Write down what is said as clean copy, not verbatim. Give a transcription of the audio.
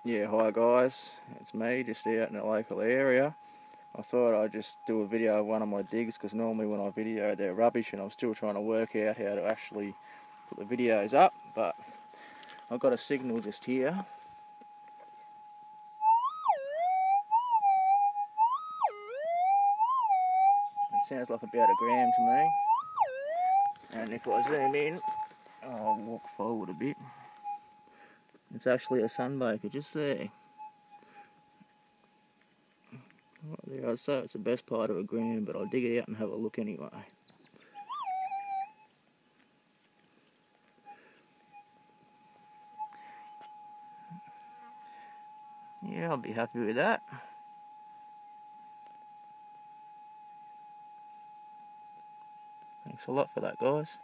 Yeah, hi guys, it's me just out in the local area. I thought I'd just do a video of one of my digs because normally when I video they're rubbish and I'm still trying to work out how to actually put the videos up, but I've got a signal just here. It sounds like about a gram to me, and if I zoom in, I'll walk forward a bit. It's actually a sunbaker just there. Right there, I'd say it's the best part of a gram, but I'll dig it out and have a look anyway. Yeah, I'll be happy with that. Thanks a lot for that, guys.